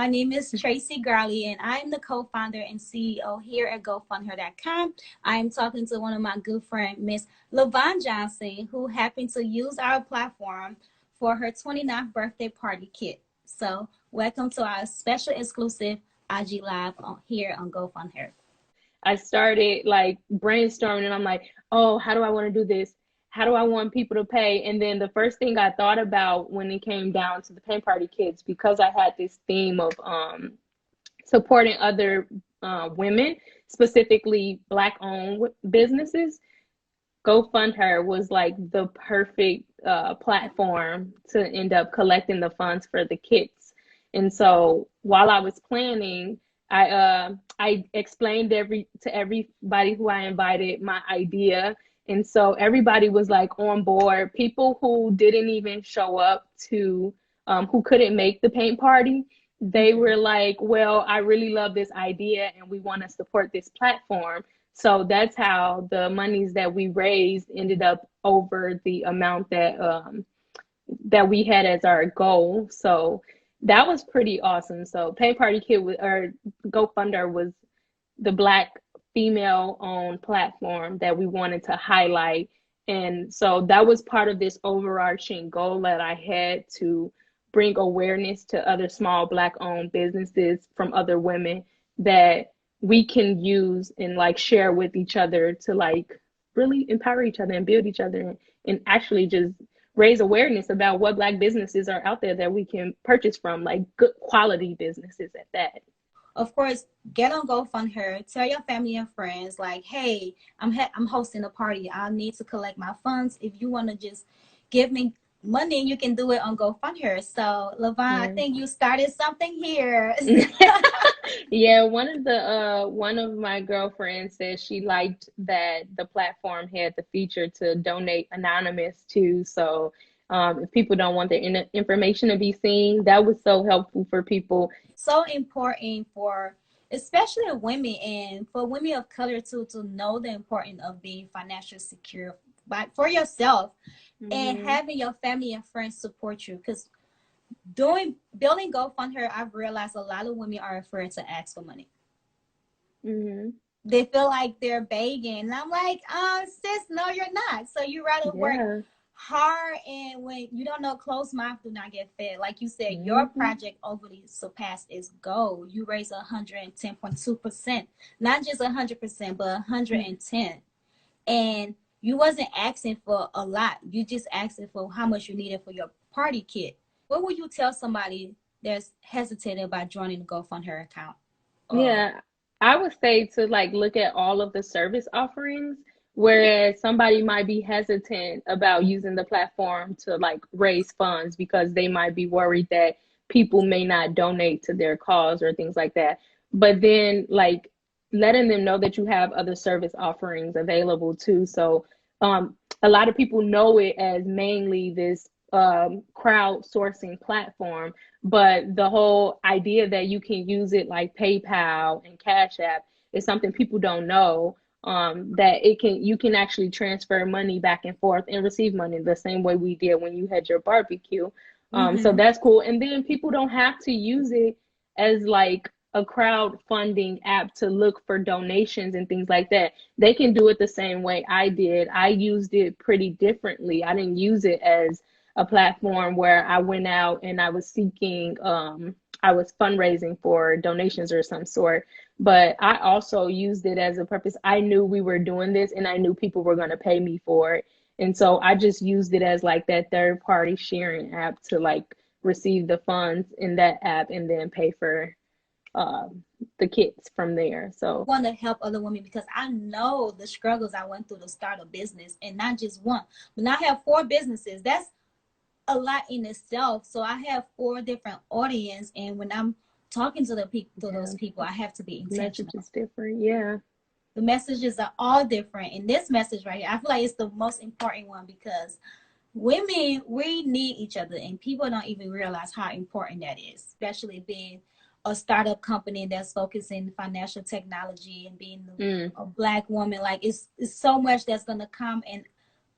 My name is Tracy Garley, and I'm the co-founder and CEO here at GoFundHer.com. I'm talking to one of my good friends, Miss Lavon Johnson, who happened to use our platform for her 29th birthday party kit. So welcome to our special exclusive IG Live here on GoFundHer. I started like brainstorming and I'm like, oh, how do I want to do this? How do I want people to pay? And then the first thing I thought about when it came down to the paint party kits, because I had this theme of supporting other women, specifically Black owned businesses, GoFundHer was like the perfect platform to end up collecting the funds for the kits. And so while I was planning, I explained to everybody who I invited my idea, and so everybody was like on board. People who didn't even show up to who couldn't make the paint party, they were like, well, I really love this idea and we want to support this platform. So that's how the monies that we raised ended up over the amount that we had as our goal. So that was pretty awesome. So Pay Party Kid or GoFundHer was the Black female-owned platform that we wanted to highlight. And so that was part of this overarching goal that I had to bring awareness to other small Black-owned businesses from other women that we can use and like share with each other to like really empower each other and build each other and actually just raise awareness about what Black businesses are out there that we can purchase from, like good quality businesses at that. Of course, get on GoFundHer. Tell your family and friends, like, hey, I'm hosting a party. I need to collect my funds. If you want to just give me money, you can do it on GoFundHer. So, Lavon, I think you started something here. Yeah, one of my girlfriends said she liked that the platform had the feature to donate anonymous too. So if people don't want their information to be seen, that was so helpful for people. So important for especially women and for women of color too, to know the importance of being financially secure for yourself and having your family and friends support you. Because building GoFundHer, I've realized a lot of women are afraid to ask for money. They feel like they're begging. And I'm like, sis, no, you're not. So you rather work hard, and when you don't know, closed mouth do not get fed. Like you said, your project overly surpassed its goal. You raised 110.2%, not just 100%, but 110. And you wasn't asking for a lot. You just asking for how much you needed for your party kit. What would you tell somebody that's hesitating about joining the GoFundHer account? Yeah, I would say to like look at all of the service offerings, whereas somebody might be hesitant about using the platform to like raise funds because they might be worried that people may not donate to their cause or things like that. But then like letting them know that you have other service offerings available too. So a lot of people know it as mainly this crowdsourcing platform, but the whole idea that you can use it like PayPal and Cash App is something people don't know. That you can actually transfer money back and forth and receive money the same way we did when you had your barbecue. So that's cool. And then people don't have to use it as like a crowdfunding app to look for donations and things like that. They can do it the same way I did. I used it pretty differently. I didn't use it as a platform where I went out and I was seeking, I was fundraising for donations or some sort, but I also used it as a purpose. I knew we were doing this and I knew people were going to pay me for it. And so I just used it as like that third party sharing app to like receive the funds in that app and then pay for the kits from there. So I want to help other women because I know the struggles I went through to start a business, and not just one, but now I have 4 businesses. That's a lot in itself. So I have 4 different audience, and when I'm talking to those people, I have to be intentional. The message is different. Yeah, the messages are all different, and this message right here, I feel like it's the most important one because women, we need each other, and people don't even realize how important that is, especially being a startup company that's focusing financial technology and being a Black woman. Like it's so much that's gonna come and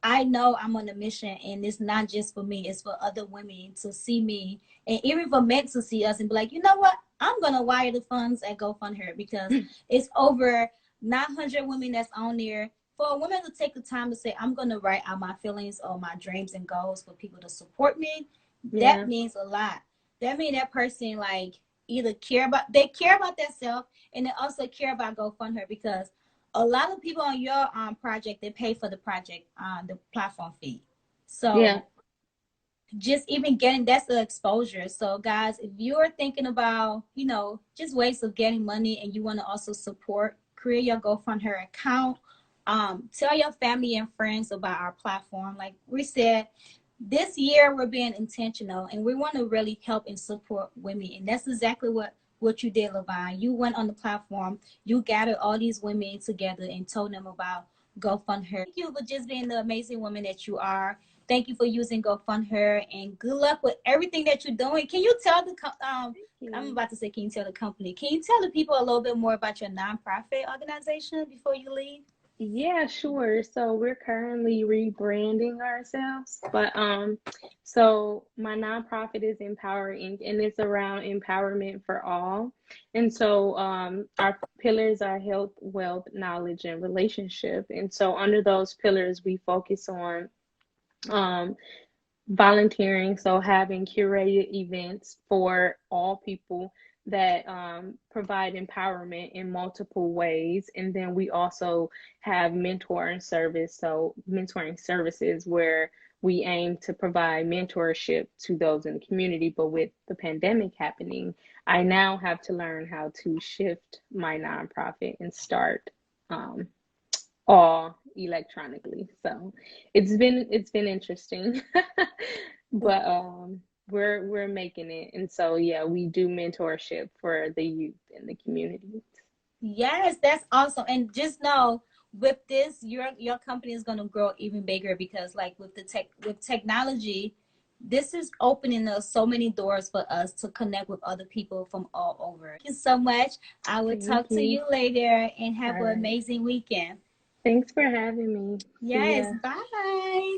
I know I'm on a mission, and it's not just for me, it's for other women to see me, and even for men to see us and be like, you know what, I'm gonna wire the funds at GoFundHer, because it's over 900 women that's on there. For a woman to take the time to say, I'm gonna write out my feelings or my dreams and goals for people to support me, that means a lot. That means that person like either care about themselves, and they also care about GoFundHer, because a lot of people on your project, they pay for the project the platform fee. So just even getting, that's the exposure. So guys, if you're thinking about, you know, just ways of getting money and you want to also support, create your GoFundHer account. Tell your family and friends about our platform. Like we said, this year we're being intentional and we want to really help and support women, and that's exactly what you did, Lavon. You went on the platform, you gathered all these women together and told them about GoFundHer. Thank you for just being the amazing woman that you are. Thank you for using GoFundHer, and good luck with everything that you're doing. Can you tell the I'm about to say, can you tell the company? Can you tell the people a little bit more about your nonprofit organization before you leave? Yeah, sure. So we're currently rebranding ourselves, but so my nonprofit is Empower Inc., and it's around empowerment for all. And so our pillars are health, wealth, knowledge, and relationship. And so under those pillars, we focus on um volunteering, so having curated events for all people that provide empowerment in multiple ways. And then we also have mentoring service, so mentoring services where we aim to provide mentorship to those in the community. But with the pandemic happening, I now have to learn how to shift my nonprofit and start all electronically. So it's been interesting. But we're making it. And so yeah, we do mentorship for the youth in the community. Yes, that's awesome. And just know, with this, your company is gonna grow even bigger, because like with the with technology, this is opening us so many doors for us to connect with other people from all over. Thank you so much. I will Thank talk to you. you later, and have All an right. amazing weekend. Thanks for having me. See Yes, ya. bye.